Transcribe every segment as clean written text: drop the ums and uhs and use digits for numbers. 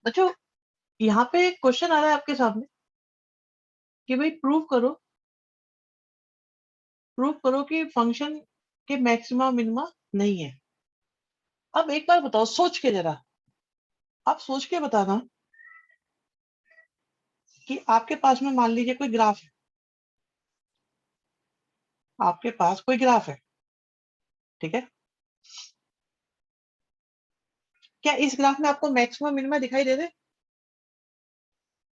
बच्चों यहाँ पे क्वेश्चन आ रहा है आपके सामने कि भाई प्रूव करो कि फंक्शन के मैक्सिमा मिनिमा नहीं है। अब एक बार बताओ सोच के जरा, आप सोच के बताना कि आपके पास में मान लीजिए कोई ग्राफ है, आपके पास कोई ग्राफ है, ठीक है। क्या इस ग्राफ में आपको मैक्सिमम मिनिमा दिखाई दे रहे हैं?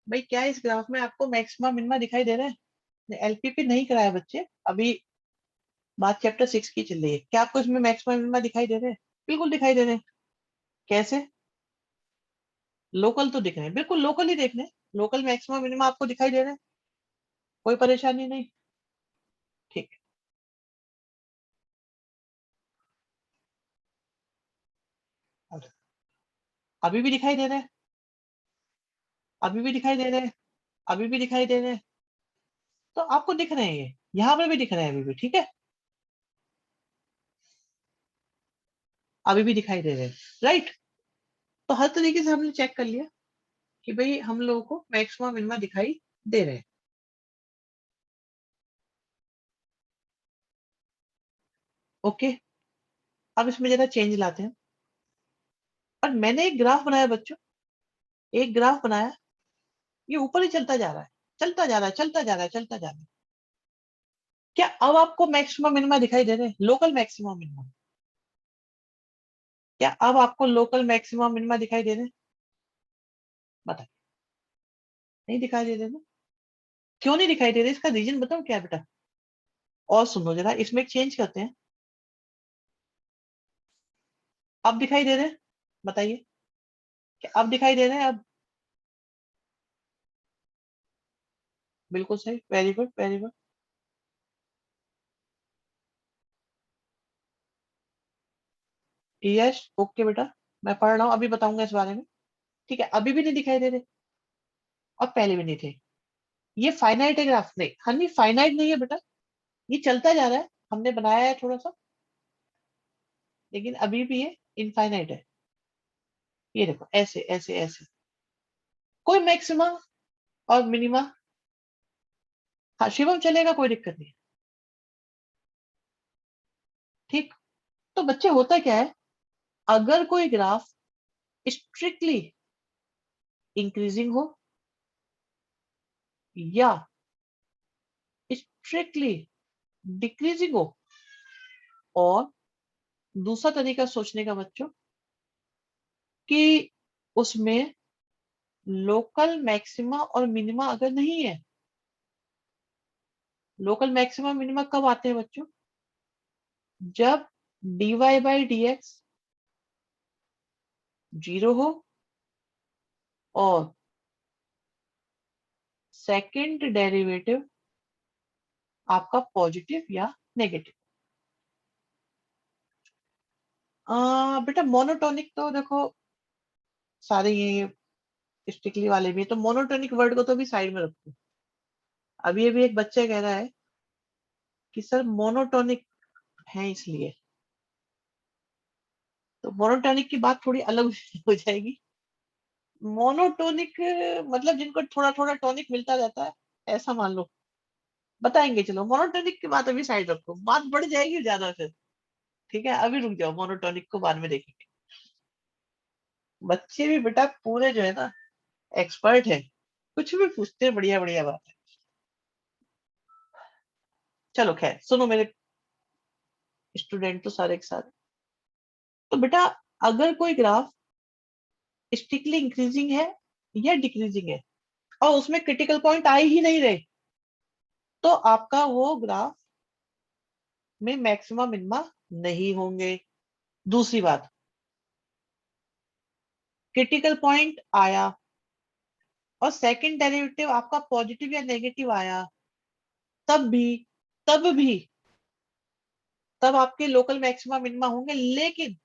भाई क्या इस ग्राफ में आपको मैक्सिमम मिनिमा दिखाई दे रहे हैं? एलपीपी नहीं कराया बच्चे, अभी बात चैप्टर 6 की चल रही है। क्या आपको इसमें मैक्सिमम मिनिमा दिखाई दे रहे हैं? बिल्कुल दिखाई दे रहे हैं। कैसे? लोकल तो दिख रहे हैं, बिल्कुल लोकल ही देख रहे हैं। लोकल मैक्सिमम मिनिमा आपको दिखाई दे रहे हैं, कोई परेशानी नहीं। ठीक है, अभी भी दिखाई दे रहे हैं, अभी भी दिखाई दे रहे हैं, अभी भी दिखाई दे रहे हैं। तो आपको दिख रहे हैं, ये यहाँ पर भी दिख रहे हैं अभी भी, ठीक है। अभी भी दिखाई दे रहे हैं, राइट। तो हर तरीके से हमने चेक कर लिया कि भाई हम लोगों को मैक्सिमम मिनिमा दिखाई दे रहे हैं। ओके, अब इसमें जरा चेंज लाते हैं। और मैंने एक ग्राफ बनाया बच्चों, एक ग्राफ बनाया, ये ऊपर ही चलता जा रहा है, चलता जा रहा है, चलता जा रहा है, चलता जा रहा है। क्या अब आपको मैक्सिमम मिनिमा दिखाई दे रहे हैं? लोकल मैक्सिमम मिनिमा, क्या अब आपको लोकल मैक्सिमम मिनिमा दिखाई दे रहे हैं? बताइए। नहीं दिखाई दे रहे ना? क्यों नहीं दिखाई दे रहे? इसका रीजन बताओ क्या है बेटा। और सुनो जरा, इसमें एक चेंज करते हैं। अब दिखाई दे रहे हैं? बताइए, क्या अब दिखाई दे रहे हैं? अब बिल्कुल सही, very good, very good. Yes, okay बेटा, मैं पढ़ रहा हूँ, अभी बताऊंगा इस बारे में। ठीक है, अभी भी नहीं दिखाई दे रहे और पहले भी नहीं थे। ये फाइनाइट है ग्राफ? नहीं हनी, फाइनाइट नहीं है बेटा, ये चलता जा रहा है, हमने बनाया है थोड़ा सा, लेकिन अभी भी ये इनफाइनाइट है। ये देखो, ऐसे ऐसे ऐसे, कोई मैक्सिमा और मिनिमा। हाँ शिवम, चलेगा, कोई दिक्कत नहीं। ठीक। तो बच्चे होता क्या है, अगर कोई ग्राफ स्ट्रिक्टली इंक्रीजिंग हो या स्ट्रिक्टली डिक्रीजिंग हो, और दूसरा तरीका सोचने का बच्चों कि उसमें लोकल मैक्सिमा और मिनिमा अगर नहीं है। लोकल मैक्सिमा मिनिमा कब आते हैं बच्चों? जब dy/dx जीरो हो और सेकंड डेरिवेटिव आपका पॉजिटिव या नेगेटिव। बेटा मोनोटोनिक तो देखो, सारे ये स्टिकली वाले भी है, तो मोनोटोनिक वर्ड को तो भी साइड में रखो। अभी अभी एक बच्चा कह रहा है कि सर मोनोटोनिक है इसलिए, तो मोनोटोनिक की बात थोड़ी अलग हो जाएगी। मोनोटोनिक मतलब जिनको थोड़ा थोड़ा टॉनिक मिलता रहता है, ऐसा मान लो। बताएंगे, चलो मोनोटोनिक की बात अभी साइड रखो, बात बढ़ जाएगी ज्यादा फिर। ठीक है, अभी रुक जाओ, मोनोटोनिक को बाद में देखेंगे। बच्चे भी बेटा पूरे जो है ना, एक्सपर्ट है, कुछ भी पूछते हैं, बढ़िया बढ़िया बात है। चलो खैर, सुनो मेरे स्टूडेंट तो सारे के सारे। तो बेटा अगर कोई ग्राफ स्टिकली इंक्रीजिंग है या डिक्रीजिंग है और उसमें क्रिटिकल पॉइंट आ ही नहीं रहे, तो आपका वो ग्राफ में मैक्सिमम मिनिमा नहीं होंगे। दूसरी बात, क्रिटिकल पॉइंट आया और सेकंड डेरिवेटिव आपका पॉजिटिव या नेगेटिव आया, तब भी तब भी तब आपके लोकल मैक्सिमा मिनिमा होंगे। लेकिन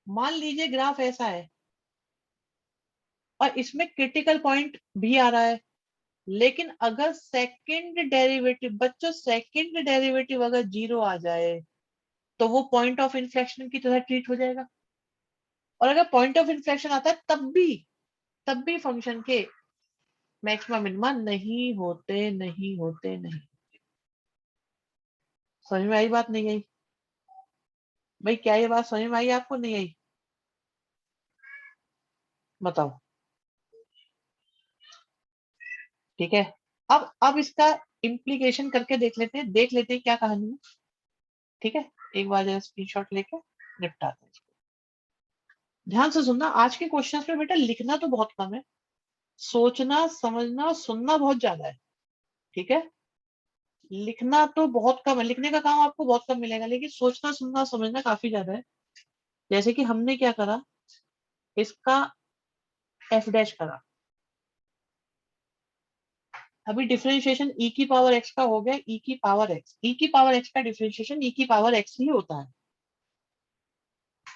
मान लीजिए ग्राफ ऐसा है और इसमें क्रिटिकल पॉइंट भी आ रहा है, लेकिन अगर सेकंड डेरिवेटिव बच्चों, सेकंड डेरिवेटिव अगर जीरो आ जाए, तो वो पॉइंट ऑफ इन्फ्लेक्शन की तरह ट्रीट हो जाएगा। और अगर पॉइंट ऑफ इन्फ्लेक्शन आता है तब भी तब भी फंक्शन के मैक्सिमम मिनिमा नहीं होते, नहीं होते, नहीं। समझ में आई बात, नहीं आई? भाई क्या ये बात समझ में आई आपको, नहीं आई? बताओ। ठीक है, अब इसका इम्प्लीकेशन करके देख लेते हैं क्या कहानी है। ठीक है, एक बार जरा स्क्रीनशॉट लेके निपटाते हैं इसको। ध्यान से सुनना, आज के क्वेश्चंस में बेटा लिखना तो बहुत कम है, सोचना समझना सुनना बहुत ज्यादा है। ठीक है, लिखना तो बहुत कम है, लिखने का काम आपको बहुत कम मिलेगा, लेकिन सोचना सुनना समझना काफी ज्यादा है। जैसे कि हमने क्या करा, इसका एफ डैश करा, अभी डिफरेंशिएशन e की पावर x का हो गया, e की पावर x, e की पावर x का डिफरेंशिएशन e की पावर x ही होता है।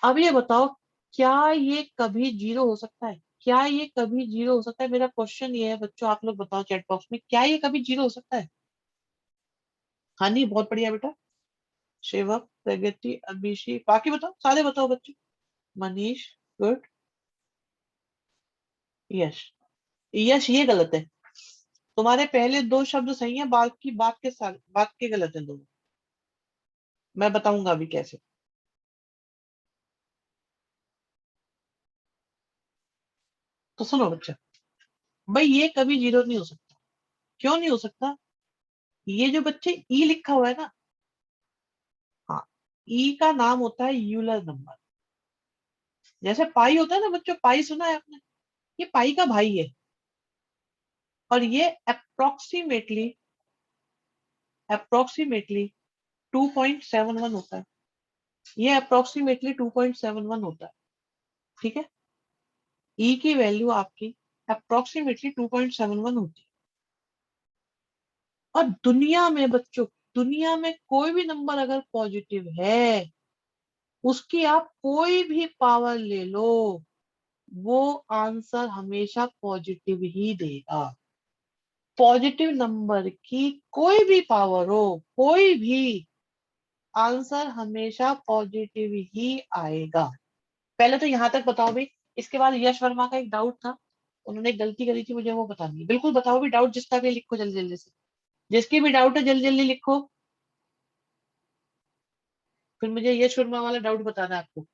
अब ये बताओ, क्या ये कभी जीरो हो सकता है? क्या ये कभी जीरो हो सकता है? मेरा क्वेश्चन ये है बच्चों, आप लोग बताओ चैट बॉक्स में, क्या ये कभी जीरो हो सकता है? हाँ नहीं, बहुत बढ़िया बेटा। शिवक, प्रगति, अभिषेक, बाकी बताओ, सारे बताओ बच्चों। मनीष, गुड। यश, यश ये गलत है। तुम्हारे पहले दो शब्द सही है, बाकी बात के साथ बात के गलत है दोनों। मैं बताऊंगा अभी कैसे। तो सुनो बच्चा, भाई ये कभी जीरो नहीं हो सकता। क्यों नहीं हो सकता? ये जो बच्चे ई लिखा हुआ है ना, हाँ, ई का नाम होता है यूलर नंबर। जैसे पाई होता है ना बच्चों, पाई सुना है आपने? ये पाई का भाई है, और ये अप्रोक्सीमेटली अप्रोक्सीमेटली 2.71 होता है। ये अप्रोक्सीमेटली 2.71 होता है। ठीक है, ई की वैल्यू आपकी अप्रोक्सीमेटली 2.71 होती है। और दुनिया में बच्चों, दुनिया में कोई भी नंबर अगर पॉजिटिव है, उसकी आप कोई भी पावर ले लो, वो आंसर हमेशा पॉजिटिव ही देगा। पॉजिटिव नंबर की कोई भी पावर हो, कोई भी, आंसर हमेशा पॉजिटिव ही आएगा। पहले तो यहां तक बताओ भाई। इसके बाद यश वर्मा का एक डाउट था, उन्होंने एक गलती करी थी, मुझे वो बतानी है। बिल्कुल बताओ भी, डाउट जिसका भी लिखो जल्दी जल्दी से, जिसकी भी डाउट है जल्दी जल्दी लिखो। फिर मुझे यश वर्मा वाला डाउट बताना है आपको।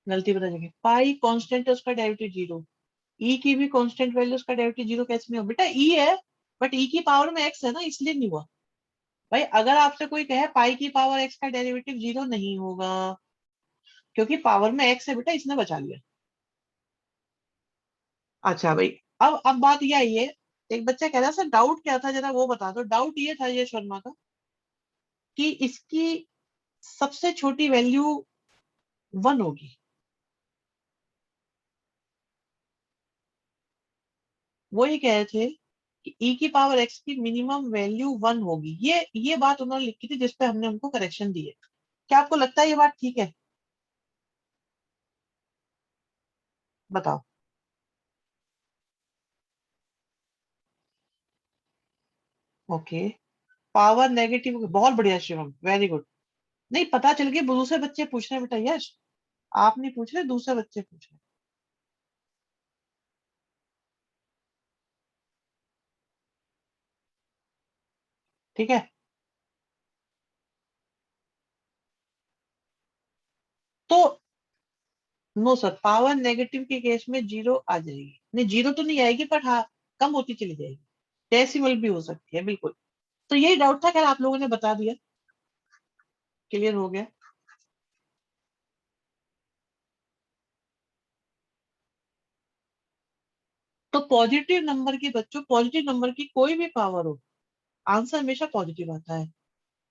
गलती बता देंगे, पाई कांस्टेंट है, उसका डेरिवेटिव जीरो। ई की भी कांस्टेंट वैल्यू, उसका डेरिवेटिव जीरो कैसे नहीं हो बेटा? ई है, बट ई की पावर में एक्स है ना, इसलिए नहीं हुआ। भाई अगर आपसे कोई कहे पाई की पावर एक्स का डेरिवेटिव जीरो नहीं होगा, क्योंकि पावर में एक्स है बेटा, इसने बचा लिया। अच्छा भाई, अब बात यह आई है, एक बच्चा कह रहा सर डाउट क्या था, जरा वो बता दो। डाउट ये था ये शर्मा का, कि इसकी सबसे छोटी वैल्यू वन होगी। वो ये कह रहे थे कि ई की पावर एक्स की मिनिमम वैल्यू वन होगी। ये बात उन्होंने लिखी थी, जिसपे हमने उनको करेक्शन दिए। क्या आपको लगता है ये बात ठीक है? बताओ। ओके, पावर नेगेटिव, बहुत बढ़िया शिवम, वेरी गुड। नहीं, पता चल गया, दूसरे बच्चे पूछ रहे हैं बेटा, यश आप नहीं पूछ रहे, दूसरे बच्चे पूछ रहे हैं। ठीक है, तो नो सर, पावर नेगेटिव के केस में जीरो आ जाएगी, नहीं जीरो तो नहीं आएगी, पर हाँ, कम होती चली जाएगी। डेसिमल भी हो सकती है, बिल्कुल। तो यही डाउट था, खैर आप लोगों ने बता दिया, क्लियर हो गया। तो पॉजिटिव नंबर की बच्चों, पॉजिटिव नंबर की कोई भी पावर हो, आंसर हमेशा पॉजिटिव आता है।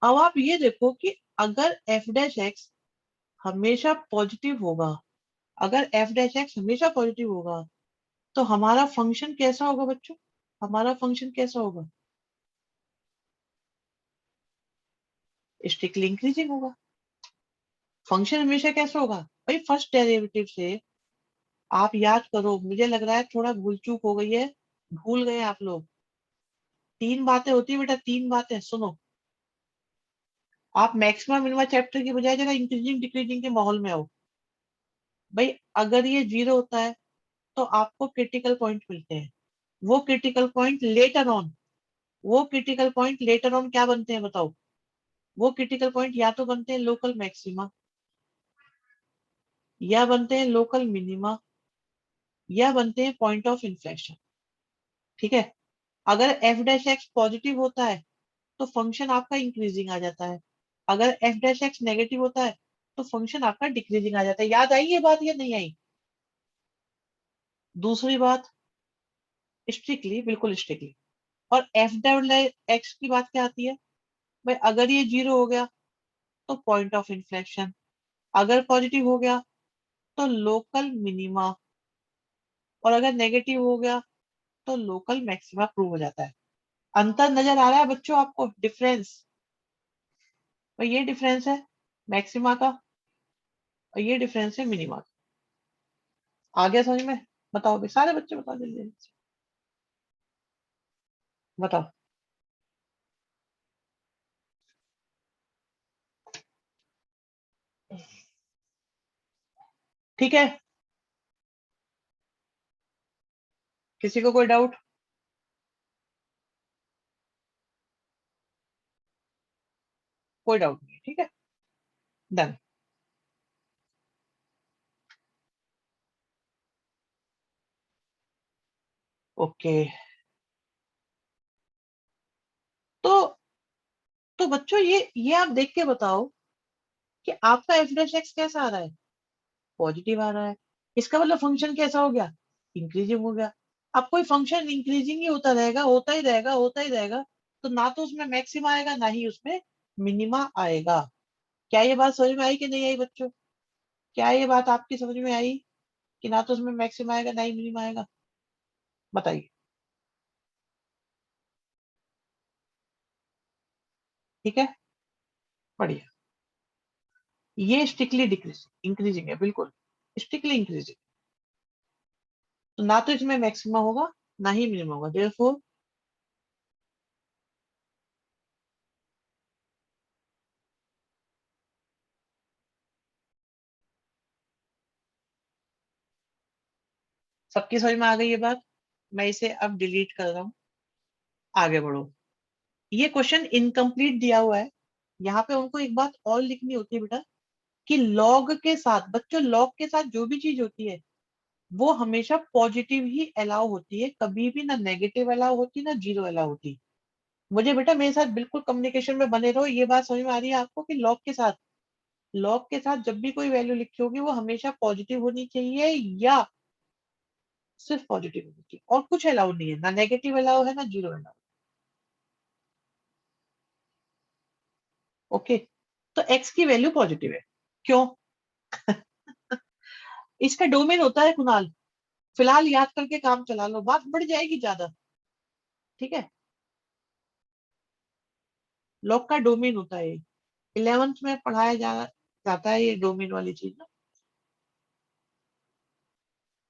अब आप ये देखो कि अगर एफ डैश एक्स हमेशा पॉजिटिव होगा, अगर एफ डैश एक्स हमेशा पॉजिटिव होगा, तो हमारा फंक्शन कैसा होगा बच्चों? हमारा फंक्शन कैसा होगा? स्ट्रिक्टली इंक्रीजिंग होगा। फंक्शन हमेशा कैसे होगा भाई, फर्स्ट डेरिवेटिव से। आप याद करो, मुझे लग रहा है थोड़ा भूल चूक हो गई है, भूल गए आप लोग। तीन बातें होती है बेटा, तीन बातें सुनो। आप मैक्सिमम मिनिमम चैप्टर की बजाय जरा इंक्रीजिंग डिक्रीजिंग के माहौल में आओ। भाई अगर ये जीरो होता है तो आपको क्रिटिकल पॉइंट मिलते हैं। वो क्रिटिकल पॉइंट लेटर ऑन, वो क्रिटिकल पॉइंट लेटर ऑन क्या बनते हैं बताओ? वो क्रिटिकल पॉइंट या तो बनते हैं लोकल मैक्सिमा, या बनते हैं लोकल मिनिमा, या बनते हैं पॉइंट ऑफ इन्फ्लेक्शन। ठीक है। अगर एफ डैश एक्स पॉजिटिव होता है तो फंक्शन आपका इंक्रीजिंग आ जाता है। अगर एफ डैश एक्स नेगेटिव होता है तो फंक्शन आपका डिक्रीजिंग आ जाता है। याद आई ये बात या नहीं आई? दूसरी बात, स्ट्रिक्टली, बिल्कुल स्ट्रिक्टली। और एफ डबल एक्स की बात क्या आती है? भाई अगर ये जीरो हो गया तो पॉइंट ऑफ इन्फ्लेक्शन, अगर पॉजिटिव हो गया तो लोकल मिनिमा, और अगर नेगेटिव हो गया तो लोकल मैक्सिमा प्रूव हो जाता है। अंतर नजर आ रहा है बच्चों आपको, डिफरेंस? और ये डिफरेंस है मैक्सिमा का, और ये डिफरेंस है मिनिमा का। आ गया समझ में? बताओ भाई, सारे बच्चे बताओ जल्दी जल्दी से। बताओ। ठीक है, किसी को कोई डाउट? कोई डाउट नहीं, ठीक है, डन। ओके। तो बच्चों ये आप देख के बताओ कि आपका एफ डैश एक्स कैसा आ रहा है? पॉजिटिव आ रहा है। इसका मतलब फंक्शन कैसा हो गया? इंक्रीजिंग हो गया। अब कोई फंक्शन इंक्रीजिंग ही होता रहेगा, होता ही रहेगा, होता ही रहेगा, तो ना तो उसमें मैक्सिमा आएगा ना ही उसमें मिनिमा आएगा। क्या ये बात समझ में आई कि नहीं आई बच्चों? क्या ये बात आपकी समझ में आई कि ना तो उसमें मैक्सिमा आएगा ना ही मिनिमा आएगा? बताइए। ठीक है, बढ़िया। ये स्ट्रिक्टली डिक्रीज इंक्रीजिंग है, बिल्कुल स्ट्रिक्टली इंक्रीजिंग। तो ना तो इसमें मैक्सिमा होगा ना ही मिनिमा होगा, देयरफॉर सबकी समझ में आ गई ये बात? मैं इसे अब डिलीट कर रहा हूँ, आगे बढ़ो। ये क्वेश्चन इनकम्प्लीट दिया हुआ है। यहाँ पे उनको एक बात और लिखनी होती है बेटा, कि लॉग के साथ, बच्चों लॉग के साथ जो भी चीज होती है वो हमेशा पॉजिटिव ही अलाउ होती है, कभी भी ना नेगेटिव अलाउ होती ना जीरो अलाउ होती। मुझे बेटा मेरे साथ बिल्कुल कम्युनिकेशन में बने रहो। ये बात समझ में आ रही है आपको कि लॉग के साथ, लॉग के साथ जब भी कोई वैल्यू लिखी होगी वो हमेशा पॉजिटिव होनी चाहिए, या सिर्फ पॉजिटिव होनी चाहिए, और कुछ अलाउ नहीं है, ना नेगेटिव अलाउ है ना जीरो अलाउ। ओके। तो एक्स की वैल्यू पॉजिटिव है। क्यों? इसका डोमेन होता है कुणाल, फिलहाल याद करके काम चला लो, बात बढ़ जाएगी ज्यादा। ठीक है। लॉग का डोमेन होता है, 11th में पढ़ाया जाता है ये डोमेन वाली चीज ना।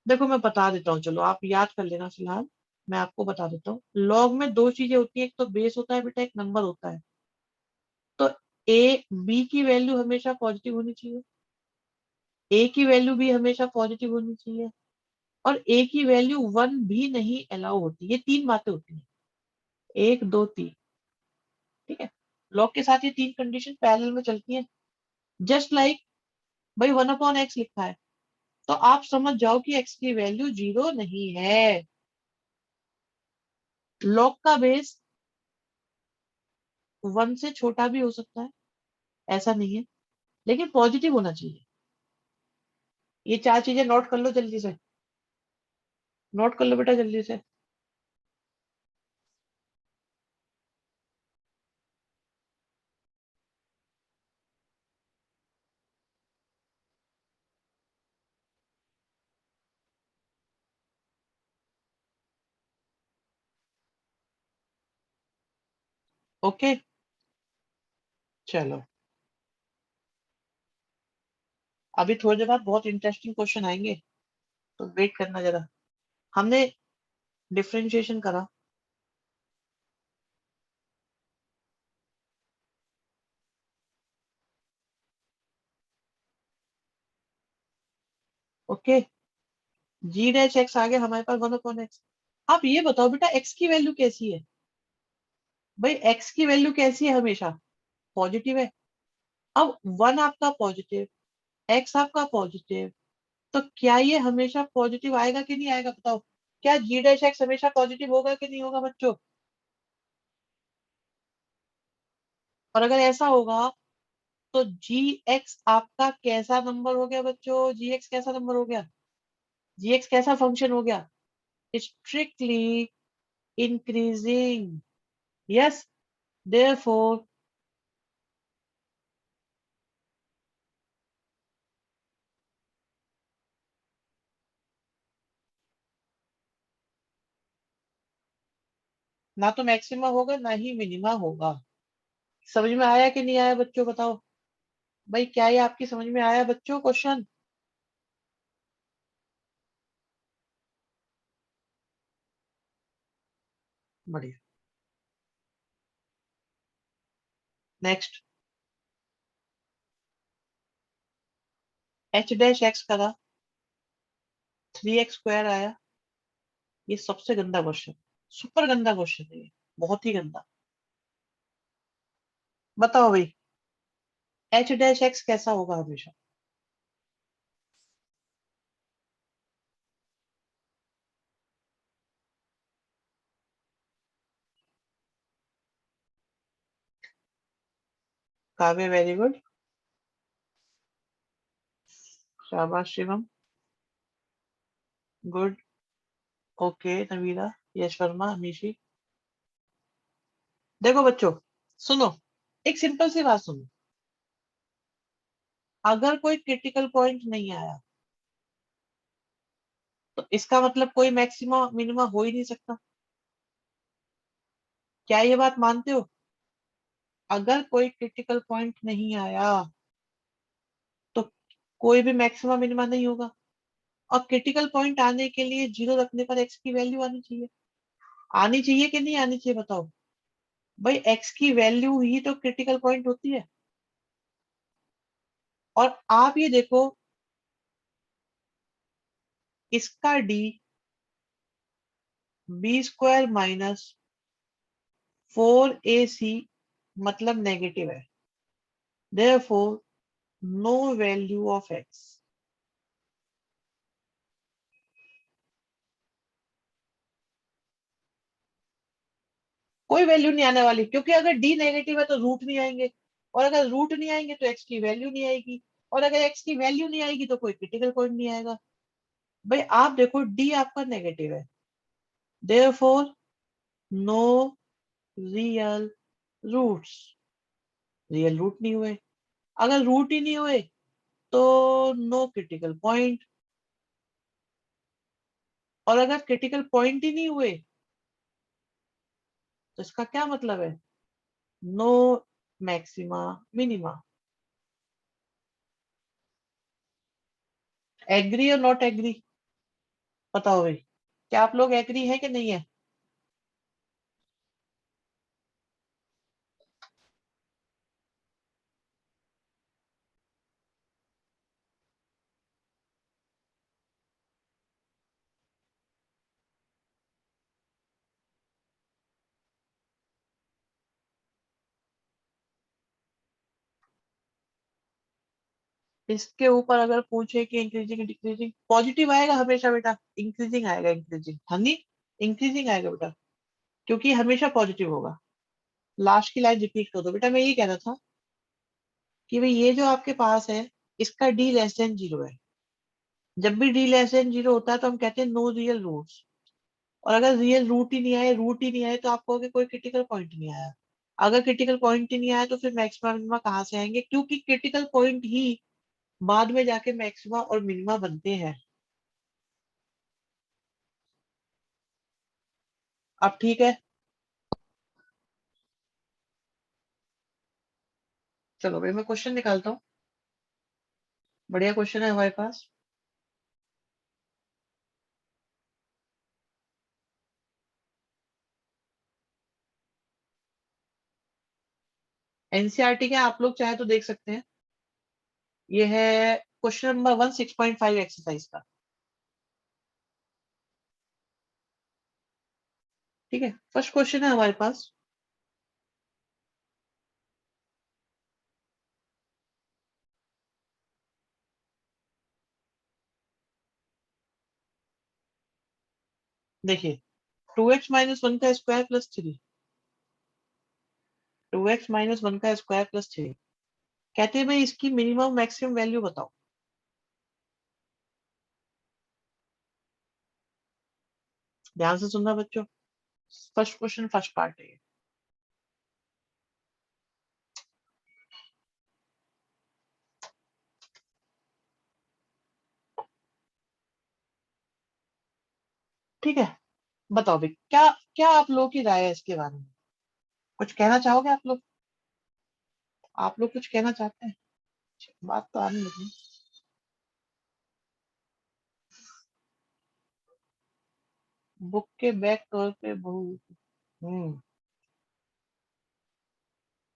देखो मैं बता देता हूँ, चलो आप याद कर लेना फिलहाल। मैं आपको बता देता हूँ, लॉग में दो चीजें होती है, एक तो बेस होता है बेटा, एक नंबर होता है। तो ए बी की वैल्यू हमेशा पॉजिटिव होनी चाहिए, ए की वैल्यू भी हमेशा पॉजिटिव होनी चाहिए, और ए की वैल्यू वन भी नहीं अलाउ होती। ये तीन बातें होती हैं, एक दो तीन। ठीक है। लॉग के साथ ये तीन कंडीशन पैरेलल में चलती है। जस्ट लाइक भाई वन अपॉन एक्स लिखा है, तो आप समझ जाओ कि एक्स की वैल्यू जीरो नहीं है। लॉग का बेस वन से छोटा भी हो सकता है, ऐसा नहीं है, लेकिन पॉजिटिव होना चाहिए। ये चार चीजें नोट कर लो जल्दी से, नोट कर लो बेटा जल्दी से। ओके। चलो, अभी थोड़ी देर बाद बहुत इंटरेस्टिंग क्वेश्चन आएंगे, तो वेट करना जरा। हमने डिफरेंशिएशन करा, ओके। जी डैश एक्स आ गया हमारे पास 1/x। आप ये बताओ बेटा, एक्स की वैल्यू कैसी है? भाई एक्स की वैल्यू कैसी है? हमेशा पॉजिटिव है। अब 1 आपका पॉजिटिव, एक्स आपका पॉजिटिव, तो क्या ये हमेशा पॉजिटिव आएगा कि नहीं आएगा? बताओ, क्या जी डैश एक्स हमेशा पॉजिटिव होगा कि नहीं होगा बच्चों? और अगर ऐसा होगा तो जी एक्स आपका कैसा नंबर हो गया बच्चों? जी एक्स कैसा नंबर हो गया? जी एक्स कैसा फंक्शन हो गया? Strictly increasing. यस, देयरफॉर ना तो मैक्सिमा होगा ना ही मिनिमा होगा। समझ में आया कि नहीं आया बच्चों? बताओ भाई, क्या ये आपकी समझ में आया बच्चों क्वेश्चन? बढ़िया। नेक्स्ट, एच डैश एक्स करा, 3x² आया। ये सबसे गंदा क्वेश्चन, सुपर गंदा क्वेश्चन है ये, बहुत ही गंदा। बताओ भाई, एच डैश एक्स कैसा होगा हमेशा? काव्य, वेरी गुड। शाबाश शिवम, गुड। ओके नवीला, यश वर्मा, अमीशी। देखो बच्चों, सुनो, एक सिंपल सी बात सुनो। अगर कोई क्रिटिकल पॉइंट नहीं आया, तो इसका मतलब कोई मैक्सिमा मिनिमा हो ही नहीं सकता। क्या ये बात मानते हो? अगर कोई क्रिटिकल पॉइंट नहीं आया, तो कोई भी मैक्सिमा मिनिमा नहीं होगा। और क्रिटिकल पॉइंट आने के लिए जीरो रखने पर एक्स की वैल्यू आनी चाहिए। आनी चाहिए कि नहीं आनी चाहिए? बताओ भाई, एक्स की वैल्यू ही तो क्रिटिकल पॉइंट होती है। और आप ये देखो, इसका डी b² - 4ac मतलब नेगेटिव है, therefore no value of x. कोई वैल्यू नहीं आने वाली, क्योंकि अगर डी नेगेटिव है तो रूट नहीं आएंगे, और अगर रूट नहीं आएंगे तो एक्स की वैल्यू नहीं आएगी, और अगर एक्स की वैल्यू नहीं आएगी तो कोई क्रिटिकल पॉइंट नहीं आएगा। भाई आप देखो, डी आपका नेगेटिव है, therefore no real roots. Real root नहीं हुए। अगर रूट ही नहीं हुए तो नो क्रिटिकल पॉइंट। और अगर क्रिटिकल पॉइंट ही नहीं हुए, तो इसका क्या मतलब है? No maxima minima. एग्री और नॉट एग्री? बताओ भाई, क्या आप लोग एग्री है कि नहीं है? इसके ऊपर अगर पूछे कि इंक्रीजिंग डिक्रीजिंग, पॉजिटिव आएगा हमेशा बेटा, इंक्रीजिंग आएगा, इंक्रीजिंग हनी, इंक्रीजिंग आएगा बेटा, क्योंकि हमेशा पॉजिटिव होगा। लास्ट की लाइन रिपीट कर दो बेटा। मैं ये कह रहा था कि भाई, ये जो आपके पास है, इसका डी लेस देन जीरो है। जब भी डी लेस देन जीरो होता है तो हम कहते हैं नो रियल रूट्स। और अगर रियल रूट ही नहीं आए, रूट ही नहीं आए, तो आप कहोगे कोई क्रिटिकल पॉइंट नहीं आया। अगर क्रिटिकल पॉइंट ही नहीं आया तो फिर मैक्सिमा मिनिमा कहाँ से आएंगे? क्योंकि क्रिटिकल पॉइंट ही बाद में जाके मैक्सिमा और मिनिमा बनते हैं। अब ठीक है। चलो भाई मैं क्वेश्चन निकालता हूँ, बढ़िया क्वेश्चन है हमारे पास। एनसीईआरटी के आप लोग चाहे तो देख सकते हैं। ये है क्वेश्चन नंबर 1 6.5 एक्सरसाइज का। ठीक है, फर्स्ट क्वेश्चन है हमारे पास। देखिए, 2x-1 का स्क्वायर प्लस 3, 2x-1 का स्क्वायर प्लस 3, कहते हैं भाई इसकी मिनिमम मैक्सिमम वैल्यू बताओ। ध्यान से सुनना बच्चों, फर्स्ट क्वेश्चन फर्स्ट पार्ट है ये। ठीक है, बताओ भाई क्या क्या आप लोगों की राय है इसके बारे में, कुछ कहना चाहोगे आप लोग? आप लोग कुछ कहना चाहते हैं? बात तो आने लगी। बुक के बैक कवर पे बहु। हम्म,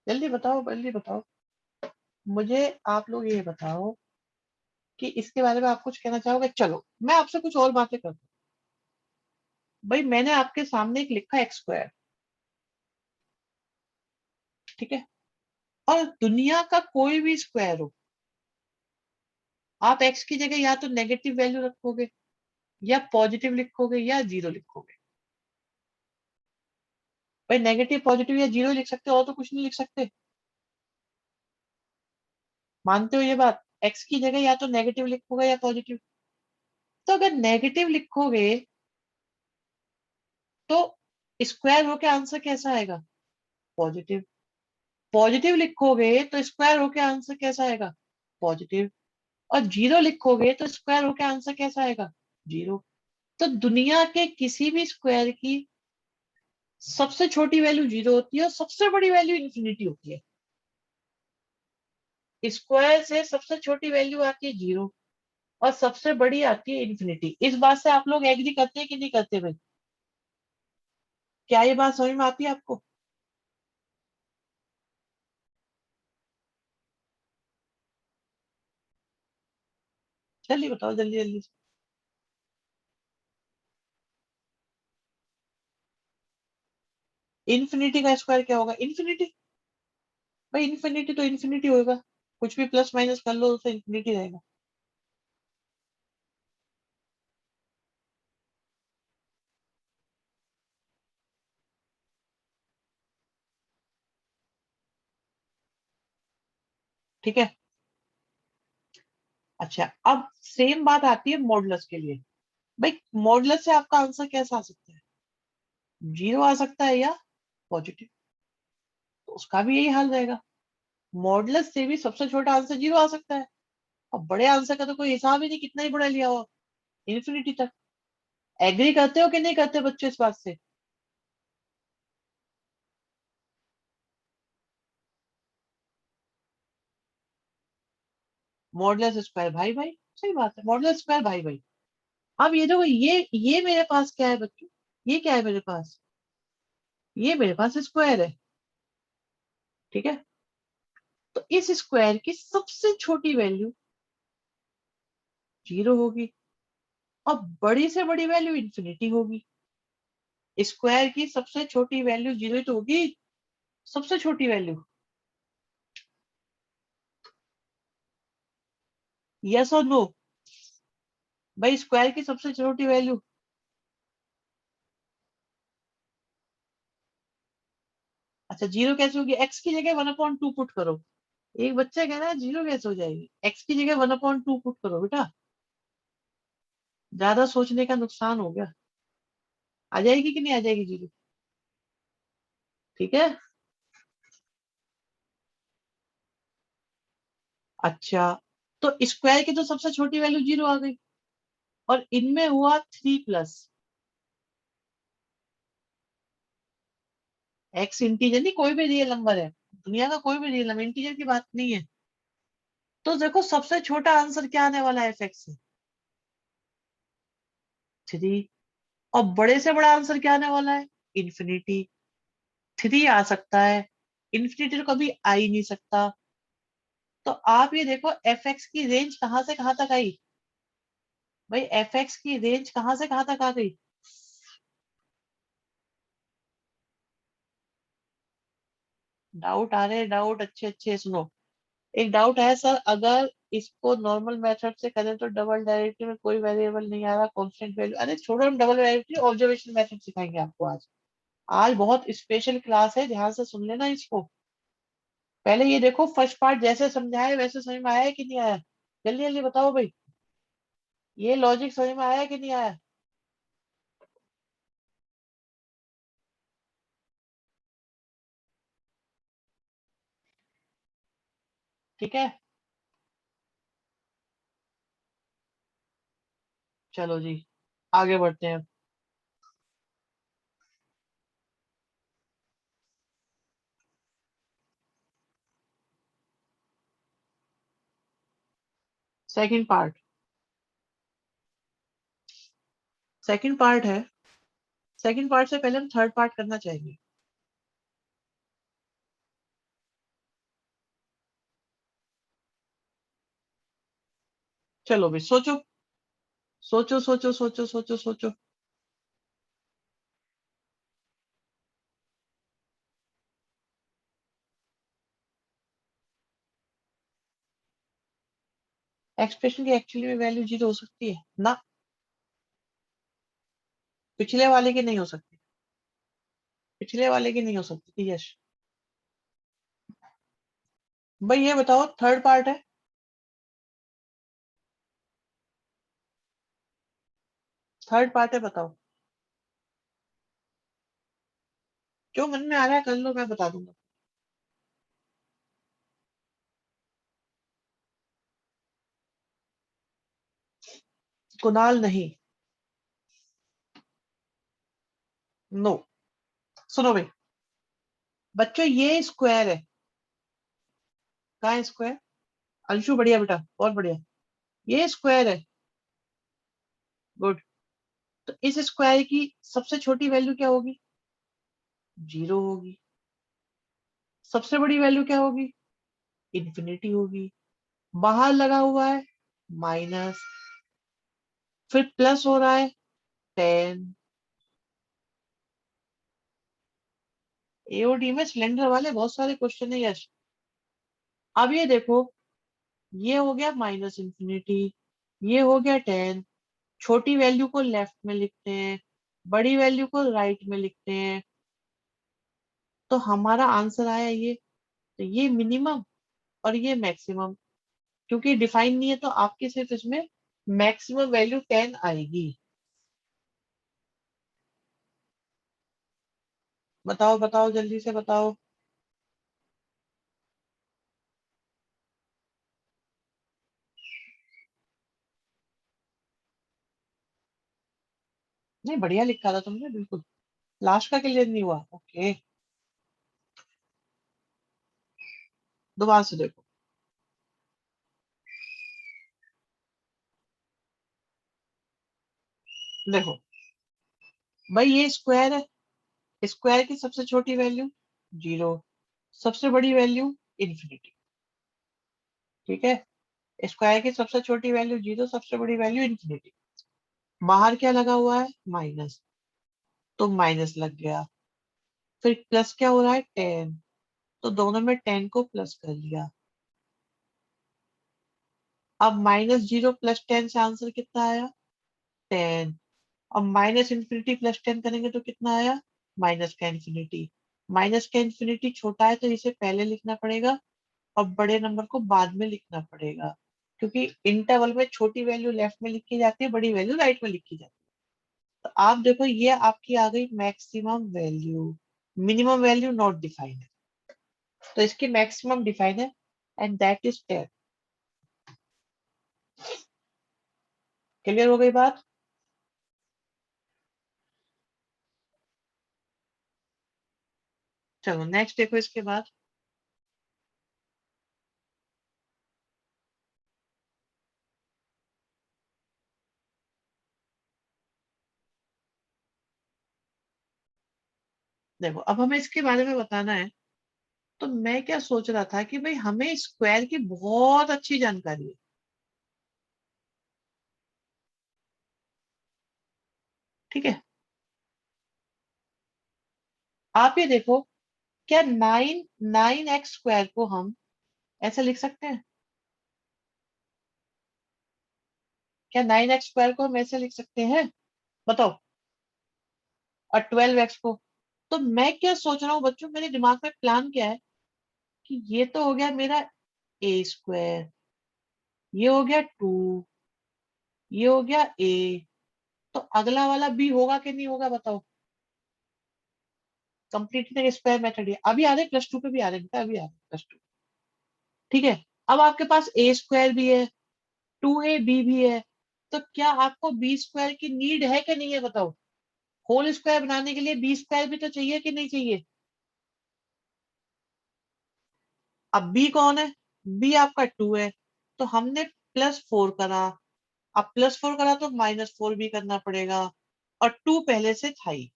जल्दी बताओ जल्दी बताओ। मुझे आप लोग ये बताओ कि इसके बारे में आप कुछ कहना चाहोगे। चलो मैं आपसे कुछ और बातें करता हूँ। भाई मैंने आपके सामने एक लिखा एक्स स्क्वायर, ठीक है, और दुनिया का कोई भी स्क्वायर हो, आप एक्स की जगह या तो नेगेटिव वैल्यू रखोगे, या पॉजिटिव लिखोगे, या जीरो लिखोगे। भाई नेगेटिव पॉजिटिव या जीरो लिख सकते हो, और तो कुछ नहीं लिख सकते। मानते हो ये बात? एक्स की जगह या तो नेगेटिव लिखोगे या पॉजिटिव। तो अगर नेगेटिव लिखोगे तो स्क्वायर होके आंसर कैसा आएगा? पॉजिटिव। पॉजिटिव लिखोगे तो स्क्वायर होके आंसर कैसा आएगा? पॉजिटिव। और जीरो लिखोगे तो स्क्वायर होके आंसर कैसा आएगा? जीरो। तो दुनिया के किसी भी स्क्वायर की सबसे छोटी वैल्यू जीरो होती है और सबसे बड़ी वैल्यू इन्फिनिटी होती है। स्क्वायर से सबसे छोटी वैल्यू आती है जीरो, और सबसे बड़ी आती है इन्फिनिटी। इस बात से आप लोग एग्री करते हैं कि नहीं करते भाई? क्या ये बात समझ में आती है आपको? जल्दी बताओ जल्दी जल्दी। इन्फिनिटी का स्क्वायर क्या होगा? इन्फिनिटी। भाई इन्फिनिटी तो इन्फिनिटी होगा, कुछ भी प्लस माइनस कर लो तो इन्फिनिटी रहेगा। ठीक है। अच्छा, अब सेम बात आती है मॉडुलस के लिए। भाई मॉडुलस से आपका आंसर कैसा आ सकता है? जीरो आ सकता है या पॉजिटिव। तो उसका भी यही हाल रहेगा। मॉडुलस से भी सबसे छोटा आंसर जीरो आ सकता है। और बड़े आंसर का तो कोई हिसाब ही नहीं, कितना ही बड़ा लिया हो, इन्फिनिटी तक। एग्री करते हो कि नहीं करते बच्चों इस बात से? मॉडुलस स्क्वायर भाई भाई, सही बात है, मॉडुलस स्क्वायर भाई भाई। अब ये देखो, ये मेरे पास क्या है बच्चों? ये क्या है मेरे पास? ये मेरे पास स्क्वायर है, ठीक है। तो इस स्क्वायर की सबसे छोटी वैल्यू जीरो होगी, और बड़ी से बड़ी वैल्यू इंफिनिटी होगी। स्क्वायर की सबसे छोटी वैल्यू जीरो ही तो होगी, सबसे छोटी वैल्यू। यस और नो? भाई स्क्वायर की सबसे छोटी वैल्यू। अच्छा, जीरो कैसे होगी? एक्स की जगह 1/2 पुट करो। एक बच्चा कह रहा है जीरो कैसे हो जाएगी? एक्स की जगह 1/2 पुट करो बेटा। ज्यादा सोचने का नुकसान हो गया। आ जाएगी कि नहीं आ जाएगी जीरो? ठीक है। अच्छा, तो स्क्वायर की तो सबसे छोटी वैल्यू जीरो आ गई, और इनमें हुआ 3+। एक्स इंटीजर नहीं, कोई भी रियल नंबर है, दुनिया का कोई भी रियल नंबर, इंटीजर की बात नहीं है। तो देखो सबसे छोटा आंसर क्या आने वाला है एफ एक्स से, 3। और बड़े से बड़ा आंसर क्या आने वाला है, इन्फिनिटी। 3 आ सकता है, इन्फिनिटी तो कभी आ ही नहीं सकता। तो आप ये देखो एफ एक्स की रेंज कहां से कहां तक आई, भाई एफ एक्स की रेंज कहां से कहां तक आ गई। डाउट आ रहे, डाउट अच्छे अच्छे सुनो। एक डाउट है सर, अगर इसको नॉर्मल मेथड से करें तो डबल डेरिवेटिव में कोई वेरिएबल नहीं आ रहा, कांस्टेंट वैल्यू। अरे छोड़ो, हम डबल डेरिवेटिव ऑब्जर्वेशन मेथड सिखाएंगे आपको आज। आज बहुत स्पेशल क्लास है, ध्यान से सुन लेना इसको। पहले ये देखो फर्स्ट पार्ट जैसे समझाया वैसे समझ में आया है कि नहीं आया, जल्दी जल्दी बताओ भाई, ये लॉजिक समझ में आया कि नहीं आया। ठीक है, चलो जी आगे बढ़ते हैं। सेकंड पार्ट, सेकंड पार्ट है। सेकंड पार्ट से पहले हम थर्ड पार्ट करना चाहेंगे। चलो भाई सोचो, सोचो सोचो सोचो सोचो सोचो। एक्सप्रेशन की एक्चुअली में वैल्यू 0 हो सकती है ना, पिछले वाले की नहीं हो सकती, पिछले वाले की नहीं हो सकती थी, यश। भाई ये बताओ थर्ड पार्ट है, थर्ड पार्ट है बताओ। जो मन में आ रहा है कर लो, मैं बता दूंगा। कुणाल नहीं, नो। सुनो भाई, बच्चों ये स्क्वायर है, कहाँ है स्क्वायर, अंशु बढ़िया बेटा, बहुत बढ़िया। ये स्क्वायर है, गुड। तो इस स्क्वायर की सबसे छोटी वैल्यू क्या होगी, 0 होगी। सबसे बड़ी वैल्यू क्या होगी, इन्फिनिटी होगी। बाहर लगा हुआ है माइनस, फिर प्लस हो रहा है 10। एओडी में सिलेंडर वाले बहुत सारे क्वेश्चन है यश। अब ये देखो, ये हो गया माइनस इन्फिनिटी, ये हो गया 10। छोटी वैल्यू को लेफ्ट में लिखते हैं, बड़ी वैल्यू को राइट में लिखते हैं। तो हमारा आंसर आया ये। तो ये मिनिमम और ये मैक्सिमम, क्योंकि डिफाइन नहीं है तो आपकी सिर्फ इसमें मैक्सिमम वैल्यू 10 आएगी। बताओ बताओ जल्दी से बताओ। नहीं बढ़िया लिखा था तुमने बिल्कुल, लास्ट का क्लियर नहीं हुआ, ओके। दोबारा से देखो, देखो भाई ये स्क्वायर है, स्क्वायर की सबसे छोटी वैल्यू 0, सबसे बड़ी वैल्यू इन्फिनिटी। ठीक है, स्क्वायर की सबसे छोटी वैल्यू 0, सबसे बड़ी वैल्यू इन्फिनिटी। बाहर क्या लगा हुआ है माइनस, तो माइनस लग गया। फिर प्लस क्या हो रहा है 10, तो दोनों में 10 को प्लस कर लिया। अब -0 + 10 से आंसर कितना आया, 10। अब -इन्फिनिटी + 10 करेंगे तो कितना आया, -का इन्फिनिटी। -का इन्फिनिटी छोटा है तो इसे पहले लिखना पड़ेगा और बड़े नंबर को बाद में लिखना पड़ेगा, क्योंकि इंटरवल में छोटी वैल्यू लेफ्ट में लिखी जाती है, बड़ी वैल्यू राइट में लिखी जाती है। तो आप देखो ये आपकी आ गई maximum value, minimum value not defined है, तो इसकी मैक्सिमम डिफाइंड है एंड दैट इज 10। क्लियर हो गई बात। चलो नेक्स्ट देखो इसके बाद। देखो अब हमें इसके बारे में बताना है, तो मैं क्या सोच रहा था कि भाई हमें स्क्वायर की बहुत अच्छी जानकारी है। ठीक है, आप ये देखो, क्या 9x² को हम ऐसे लिख सकते हैं? क्या 9x² को हम ऐसे लिख सकते हैं? बताओ। और 12x को। तो मैं क्या सोच रहा हूँ बच्चों, मेरे दिमाग में प्लान क्या है कि ये तो हो गया मेरा a², ये हो गया 2, ये हो गया a, तो अगला वाला b होगा कि नहीं होगा बताओ? कंप्लीट स्क्वायर मेथड है, अभी आ रहे +2 पे भी आ रहे हैं बेटा, अभी आ रहे +2। ठीक है, अब आपके पास a² भी है, 2ab भी है, तो क्या आपको b² की नीड है कि नहीं है बताओ? होल स्क्वायर बनाने के लिए b² भी तो चाहिए कि नहीं चाहिए? अब b कौन है? b आपका 2 है, तो हमने +4 करा। अब +4 करा तो -4 भी करना पड़ेगा, और 2 पहले से था ही।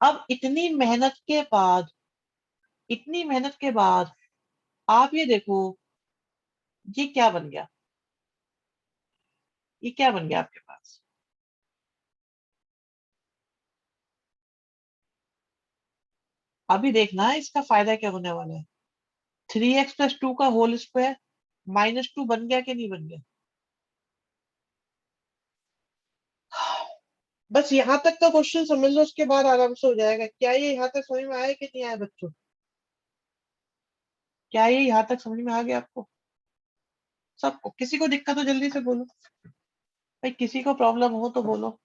अब इतनी मेहनत के बाद आप ये देखो, ये क्या बन गया? ये क्या बन गया आपके पास? अभी देखना है इसका फायदा क्या होने वाला है। 3x + 2 का होल स्क्वायर -2 बन गया कि नहीं बन गया? बस यहाँ तक का क्वेश्चन समझ लो, उसके बाद आराम से हो जाएगा। क्या ये यहाँ तक समझ में आया कि नहीं आया बच्चों? क्या ये यहाँ तक समझ में आ गया आपको सबको? किसी को दिक्कत हो जल्दी से बोलो, भाई किसी को प्रॉब्लम हो तो बोलो।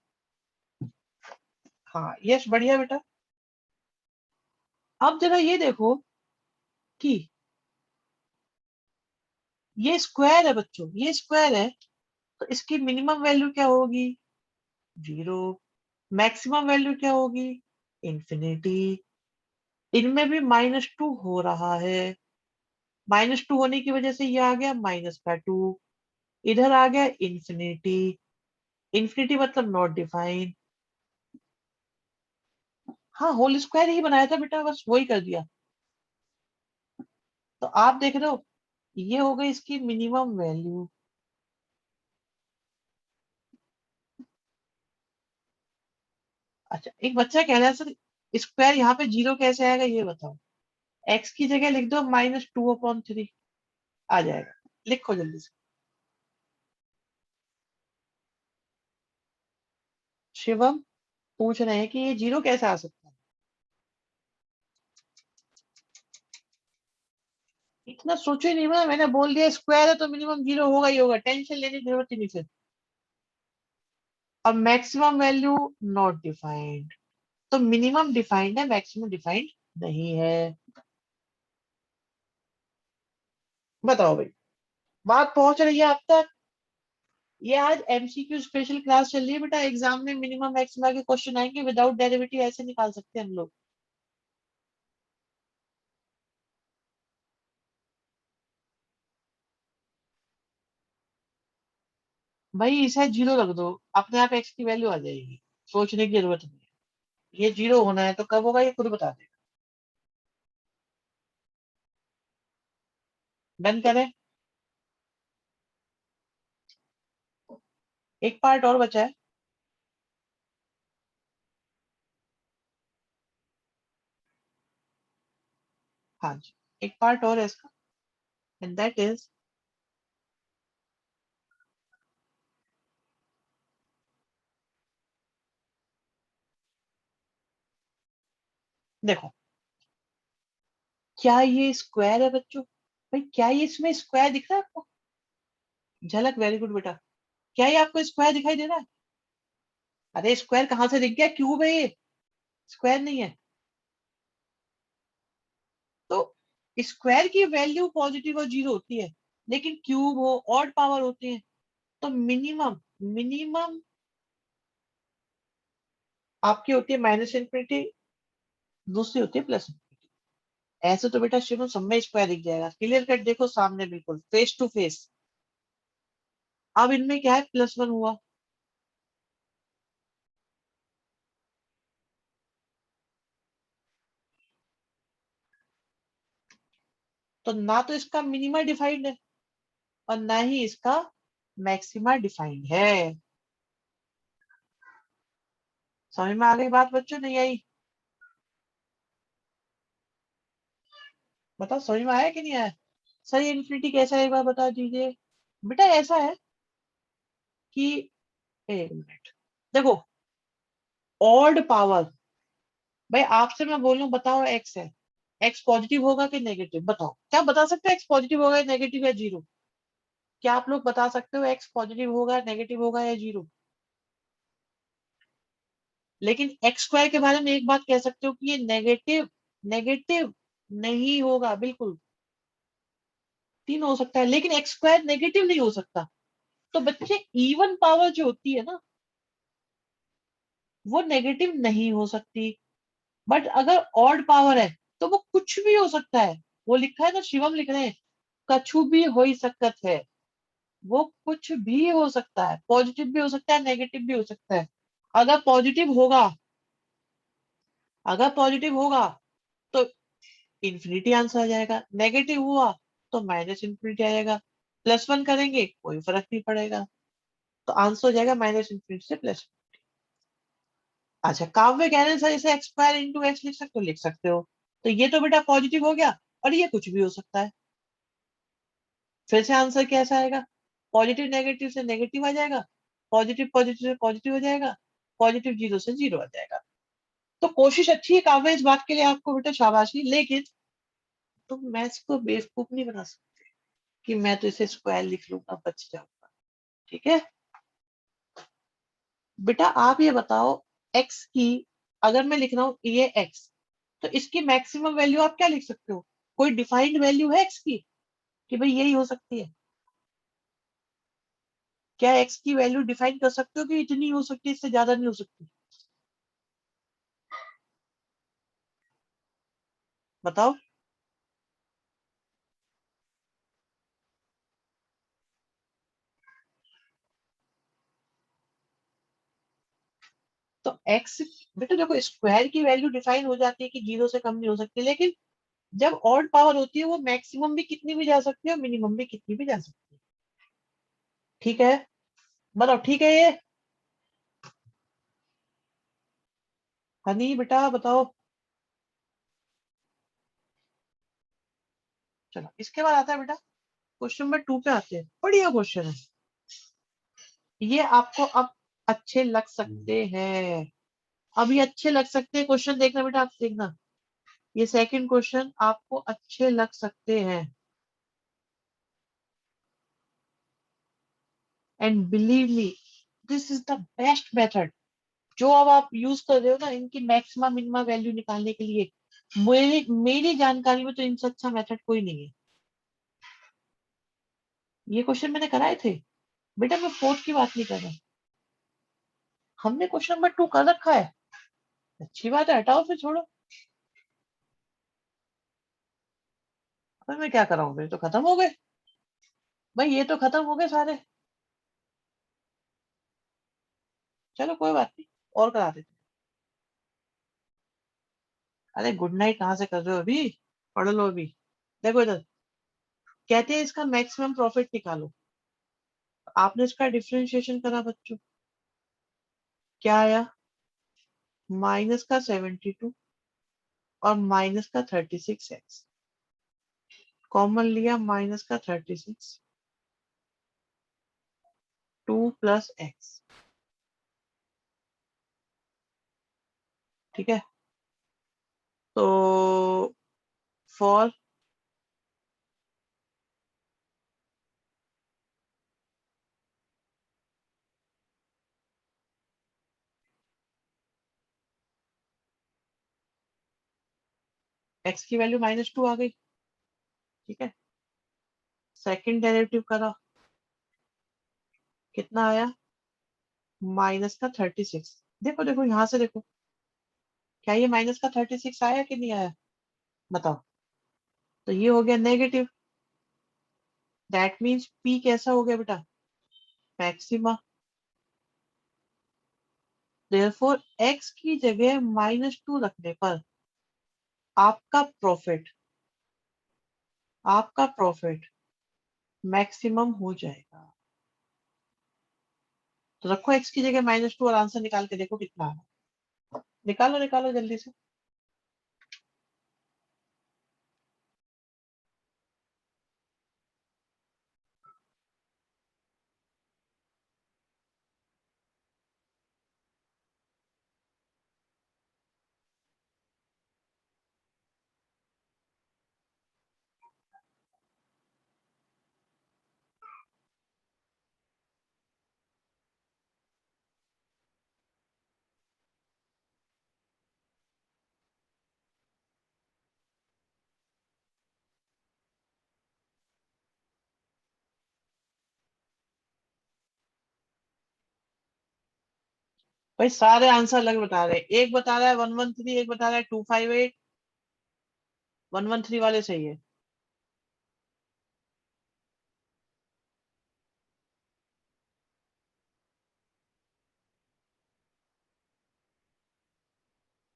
हाँ यस, बढ़िया बेटा। अब जरा ये देखो कि ये स्क्वायर है बच्चों, ये स्क्वायर है, तो इसकी मिनिमम वैल्यू क्या होगी? 0। मैक्सिमम वैल्यू क्या होगी? इंफिनिटी। इनमें भी -2 हो रहा है, -2 होने की वजह से ये आ गया -2, इधर आ गया इंफिनिटी। इंफिनिटी मतलब नॉट डिफाइन। हाँ होल स्क्वायर ही बनाया था बेटा, बस वही कर दिया। तो आप देख रहे हो, ये हो गई इसकी मिनिमम वैल्यू। अच्छा, एक बच्चा कह रहा है सर, स्क्वायर यहाँ पे 0 कैसे आएगा ये बताओ? एक्स की जगह लिख दो -2/3, आ जाएगा। लिखो जल्दी से। शिवम पूछ रहे हैं कि ये 0 कैसे आ सकता है? इतना सोचो ही नहीं, मैंने बोल दिया स्क्वायर है तो मिनिमम 0 होगा ही होगा, टेंशन लेने की जरूरत ही नहीं फिर। अब मैक्सिमम वैल्यू नॉट डिफाइंड, तो मिनिमम डिफाइंड है, मैक्सिमम डिफाइंड नहीं है। बताओ भाई, बात पहुंच रही है आप तक? ये आज एमसीक्यू स्पेशल क्लास चल रही है बेटा, एग्जाम में मिनिमम मैक्सिमा के क्वेश्चन आएंगे, विदाउट डेरिवेटिव ऐसे निकाल सकते हैं हम लोग। भाई इसे 0 रख दो, अपने आप एक्स की वैल्यू आ जाएगी, सोचने की जरूरत नहीं है। ये 0 होना है तो कब होगा ये खुद बता देगा। डन करें? एक पार्ट और बचा है। हाँ जी, एक पार्ट और है इसका, एंड दैट इज, देखो, क्या ये स्क्वायर है बच्चों? भाई क्या ये इसमें स्क्वायर दिख रहा है आपको? झलक, वेरी गुड बेटा। क्या ये आपको स्क्वायर दिखाई दे रहा है? अरे स्क्वायर कहाँ से दिख गया, क्यूब है ये, स्क्वायर नहीं है। तो स्क्वायर की वैल्यू पॉजिटिव और 0 होती है, लेकिन क्यूब हो, ऑड पावर होती है। तो मिनिमम मिनिमम आपकी होती है -इंफिनिटी, दूसरी होती है +इंफिनिटी। ऐसे तो बेटा शिवम सब में स्क्वायर दिख जाएगा, क्लियर कट देखो सामने, बिल्कुल फेस टू फेस। अब इनमें क्या है, +1 हुआ। तो ना तो इसका मिनिमा डिफाइंड है और ना ही इसका मैक्सिमा डिफाइंड है। समझ में आ गई बात बच्चों, नहीं आई? बताओ समझ में आया कि नहीं आया? सही इन्फिनिटी कैसा है एक बार बता दीजिए। बेटा ऐसा है कि, एक मिनट, देखो, ऑड पावर, भाई आपसे मैं बोलूं बताओ एक्स है, एक्स पॉजिटिव होगा कि नेगेटिव? बताओ, क्या बता सकते हो एक्स पॉजिटिव होगा या नेगेटिव या जीरो? क्या आप लोग बता सकते हो एक्स पॉजिटिव होगा, नेगेटिव होगा या जीरो? लेकिन एक्स स्क्वायर के बारे में एक बात कह सकते हो कि ये नेगेटिव, नेगेटिव नहीं होगा बिल्कुल। तीन हो सकता है लेकिन एक्स स्क्वायर नेगेटिव नहीं हो सकता। तो बच्चे इवन पावर जो होती है ना, वो नेगेटिव नहीं हो सकती। बट अगर ऑड पावर है तो वो कुछ भी हो सकता है। वो लिखा है ना, शिवम लिख रहे हैं, कछु भी हो ही सकत है। वो कुछ भी हो सकता है, पॉजिटिव भी हो सकता है, नेगेटिव भी हो सकता है। अगर पॉजिटिव होगा, अगर पॉजिटिव होगा तो इंफिनिटी आंसर आ जाएगा, नेगेटिव हुआ तो माइनस इंफिनिटी आएगा। प्लस वन करेंगे कोई फर्क नहीं पड़ेगा, तो आंसर हो जाएगा माइनस इंफिनिटी से प्लस। अच्छा, काव्य कह रहे हैं सर इसे एक्स स्क्वायर इंटू एक्स लिख सकते हो? लिख सकते हो। तो ये तो बेटा पॉजिटिव हो गया, और ये कुछ भी हो सकता है। फिर से आंसर कैसा आएगा? पॉजिटिव नेगेटिव से नेगेटिव आ जाएगा, पॉजिटिव पॉजिटिव से पॉजिटिव हो जाएगा, पॉजिटिव जीरो से जीरो आ जाएगा। तो कोशिश अच्छी है काव्य, इस बात के लिए आपको बेटा शाबाशी। लेकिन तुम मैथ्स को बेवकूफ नहीं बना सकते कि मैं तो इसे स्क्वायर लिख लूंगा बच जाऊंगा। ठीक है बेटा, आप ये बताओ, एक्स की, अगर मैं लिख रहा हूँ ये एक्स, तो इसकी मैक्सिमम वैल्यू आप क्या लिख सकते हो? कोई डिफाइंड वैल्यू है एक्स की कि भाई यही हो सकती है? क्या एक्स की वैल्यू डिफाइन कर सकते हो कि इतनी हो सकती है, इससे ज्यादा नहीं हो सकती? बताओ। तो एक्स, बेटा देखो, स्क्वायर की वैल्यू डिफाइन हो जाती है कि जीरो से कम नहीं हो सकती, लेकिन जब ऑड पावर होती है वो मैक्सिमम भी कितनी भी जा सकती है और मिनिमम भी कितनी भी जा सकती है। ठीक है, बताओ ठीक है ये? हनी बेटा बताओ। चलो इसके बाद आता है बेटा, क्वेश्चन नंबर टू पे आते हैं। बढ़िया क्वेश्चन है ये, आपको अब अच्छे लग सकते हैं, अभी अच्छे लग सकते हैं क्वेश्चन। देखना बेटा, आप देखना, ये सेकंड क्वेश्चन आपको अच्छे लग सकते हैं। And believe me, this is the best method जो अब आप यूज कर रहे हो ना, इनकी मैक्सिमम मिनिमम वैल्यू निकालने के लिए। मेरी मेरी जानकारी में तो इनसे अच्छा मेथड कोई नहीं है। ये क्वेश्चन मैंने कराए थे बेटा, मैं फोर्थ की बात नहीं कर रहा। हमने क्वेश्चन नंबर टू कर रखा है, अच्छी बात है, हटाओ फिर, छोड़ो। अब मैं क्या कराऊं, मेरे तो खत्म हो गए भाई, ये तो खत्म हो गए सारे। चलो कोई बात नहीं, और करा देते। अरे गुड नाइट कहाँ से कर रहे हो अभी, पढ़ लो अभी। देखो इधर, कहते हैं इसका मैक्सिमम प्रॉफिट निकालो। आपने इसका डिफरेंशिएशन करा बच्चों, क्या आया? माइनस का 72 और माइनस का 36x। कॉमन लिया माइनस का 36, 2 + x। ठीक है, तो फॉर x की वैल्यू -2 आ गई। ठीक है, सेकंड डेरिवेटिव करा, कितना आया? माइनस का 36। देखो देखो यहां से देखो, क्या ये माइनस का 36 आया कि नहीं आया? बताओ। तो ये हो गया नेगेटिव, दैट मीन्स p कैसा हो गया बेटा? मैक्सिमा। देयरफॉर x की जगह -2 रखने पर आपका प्रॉफिट, आपका प्रॉफिट मैक्सिमम हो जाएगा। तो रखो x की जगह -2 और आंसर निकाल के देखो कितना है। निकालो निकालो जल्दी से। भाई सारे आंसर अलग बता रहे हैं। एक बता रहा है 113, एक बता रहा है 258। 113 वाले सही है।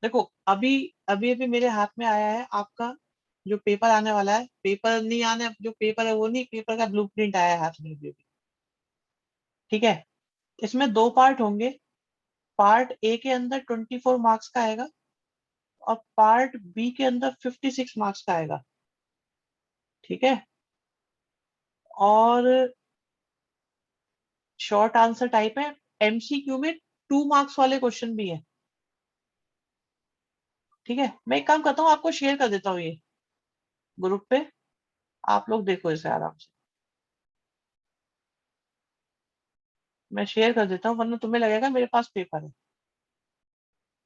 देखो अभी अभी अभी मेरे हाथ में आया है आपका जो पेपर आने वाला है। पेपर नहीं आने, जो पेपर है वो नहीं, पेपर का ब्लूप्रिंट आया है हाथ में अभी। ठीक है। इसमें दो पार्ट होंगे। पार्ट ए के अंदर 24 मार्क्स का आएगा और पार्ट बी के अंदर 56 मार्क्स का आएगा। ठीक है। और शॉर्ट आंसर टाइप है। एमसीक्यू में 2 मार्क्स वाले क्वेश्चन भी है। ठीक है, मैं एक काम करता हूँ, आपको शेयर कर देता हूँ ये ग्रुप पे। आप लोग देखो इसे आराम से। मैं शेयर कर देता हूँ, वरना तुम्हें लगेगा मेरे पास पेपर है।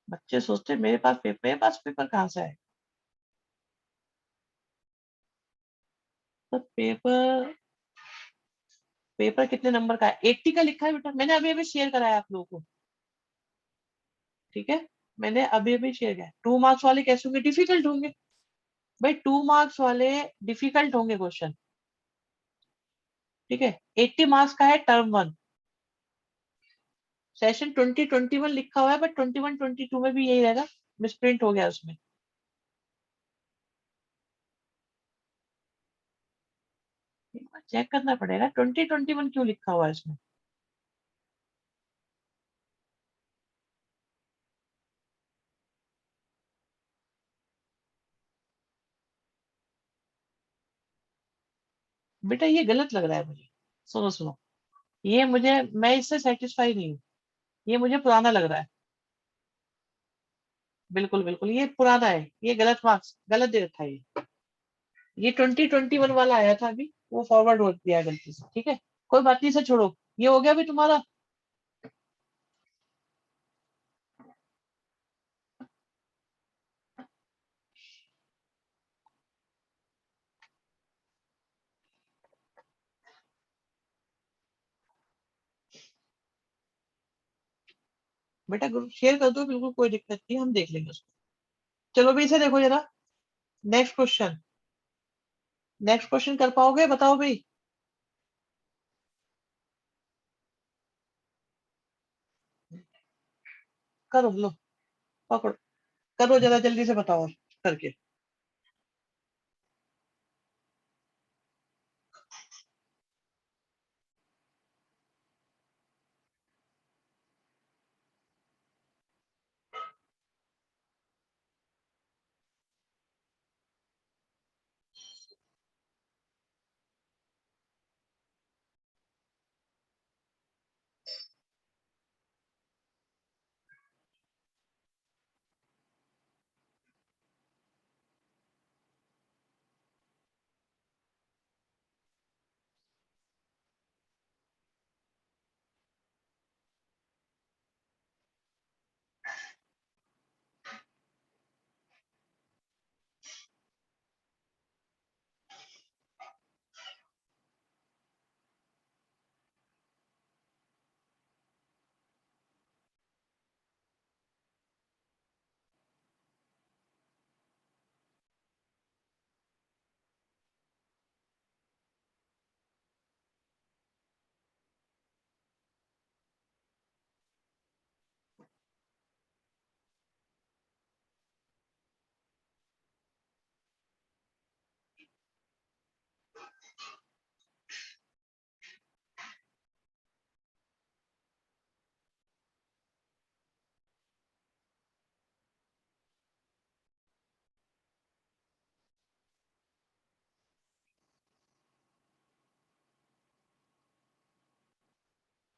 बच्चे सोचते हैं मेरे पास पेपर कहाँ से आए। तो पेपर पेपर कितने नंबर का है? 80 का लिखा है बेटा, मैंने अभी अभी शेयर कराया आप लोगों को। ठीक है, मैंने अभी अभी शेयर किया। 2 मार्क्स वाले कैसे होंगे? डिफिकल्ट होंगे भाई। 2 मार्क्स वाले डिफिकल्ट होंगे क्वेश्चन। ठीक है। 80 मार्क्स का है टर्म 1। सेशन 2021 लिखा हुआ है, बट 21-22 में भी यही रहेगा। मिसप्रिंट हो गया उसमें। चेक करना पड़ेगा 2021 क्यों लिखा हुआ है इसमें। बेटा ये गलत लग रहा है मुझे। सुनो सुनो, ये मुझे, मैं इससे सेटिस्फाई नहीं हूँ। ये मुझे पुराना लग रहा है। बिल्कुल बिल्कुल, ये पुराना है। ये गलत मार्क्स गलत दे रखा है ये 2021 वाला आया था अभी, वो फॉरवर्ड हो दिया है गलती से। ठीक है, कोई बात नहीं, से छोड़ो। ये हो गया भी तुम्हारा। बेटा ग्रुप शेयर कर दो, बिल्कुल कोई दिक्कत नहीं, हम देख लेंगे उसको। चलो भी इसे देखो जरा। Next question. नेक्स्ट क्वेश्चन कर पाओगे? बताओ भाई। करो लो, पकड़ो। करो जरा जल्दी से, बताओ करके।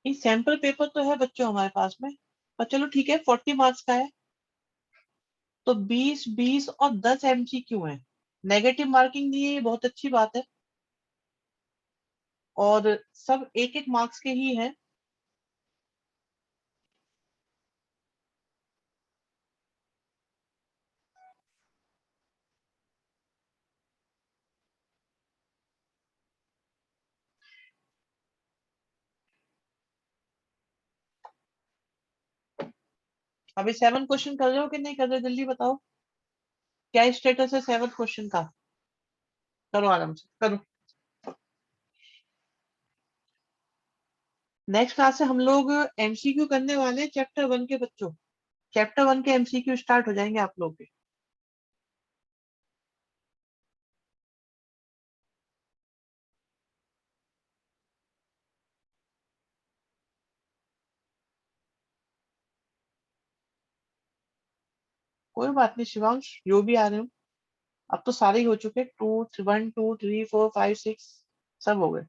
ये सैंपल पेपर तो है बच्चों हमारे पास में, पर चलो ठीक है 40 मार्क्स का है, तो 20 20 और 10 एमसीक्यू है। नेगेटिव मार्किंग दी है, ये बहुत अच्छी बात है, और सब एक एक मार्क्स के ही है। अभी 7 क्वेश्चन कर रहे हो कि नहीं कर रहे, जल्दी बताओ, क्या स्टेटस है 7 क्वेश्चन का? करो आराम से करो। नेक्स्ट क्लास से हम लोग एमसीक्यू करने वाले हैं चैप्टर 1 के बच्चों। चैप्टर 1 के एमसीक्यू स्टार्ट हो जाएंगे आप लोग के। कोई बात नहीं शिवांश, जो भी आ रहे हो, अब तो सारे ही हो चुके, 1 2 3 4 5 6 सब हो गए।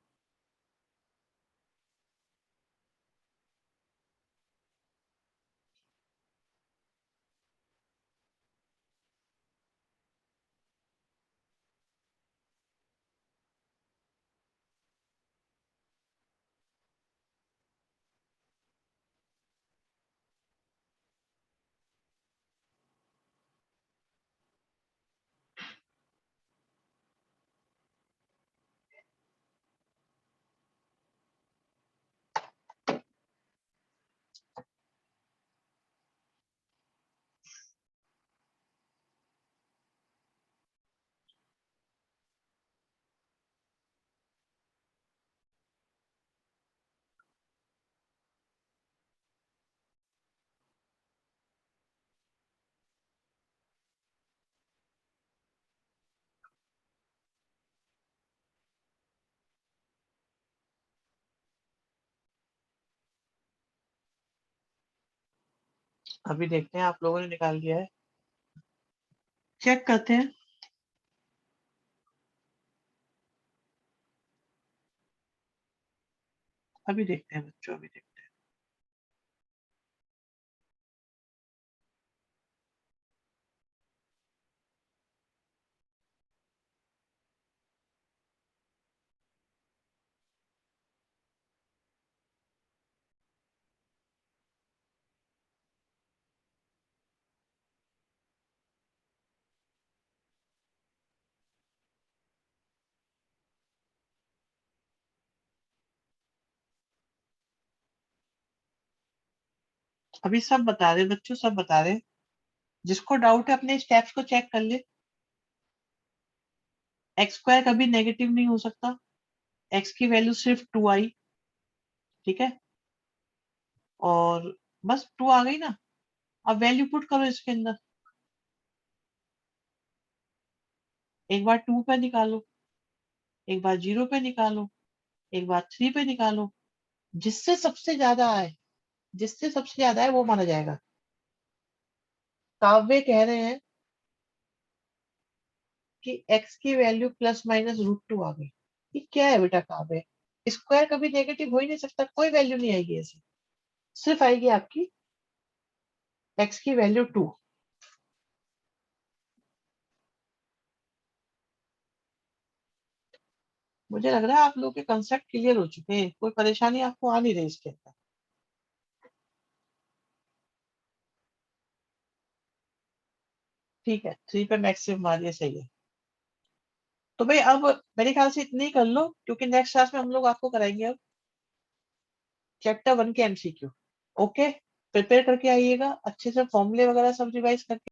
अभी देखते हैं आप लोगों ने निकाल दिया है, चेक करते हैं। अभी देखते हैं बच्चों, अभी देखते हैं। अभी सब बता रहे बच्चों, सब बता रहे। जिसको डाउट है अपने स्टेप्स को चेक कर ले। एक्स स्क्वायर कभी नेगेटिव नहीं हो सकता, एक्स की वैल्यू सिर्फ 2 आई, ठीक है, और बस 2 आ गई ना। अब वैल्यू पुट करो इसके अंदर, एक बार 2 पे निकालो, एक बार 0 पे निकालो, एक बार 3 पे निकालो। जिससे सबसे ज्यादा आए, जिससे सबसे ज्यादा है वो माना जाएगा। काव्य कह रहे हैं कि x की वैल्यू ±√2 आ गई। ये क्या है बेटा काव्य? स्क्वायर कभी नेगेटिव हो ही नहीं सकता, कोई वैल्यू नहीं आएगी ऐसे, सिर्फ आएगी आपकी x की वैल्यू 2। मुझे लग रहा है आप लोग के कंसेप्ट क्लियर हो चुके हैं, कोई परेशानी आपको आ नहीं रही इसके अंदर। ठीक है, 3 पे मैक्सिमम मारिए, सही है। तो भाई अब मेरे ख्याल से इतनी ही कर लो, क्योंकि नेक्स्ट क्लास में हम लोग आपको कराएंगे अब चैप्टर 1 के एमसीक्यू। ओके, प्रिपेयर करके आइएगा अच्छे से, फॉर्मूले वगैरह सब रिवाइज करके।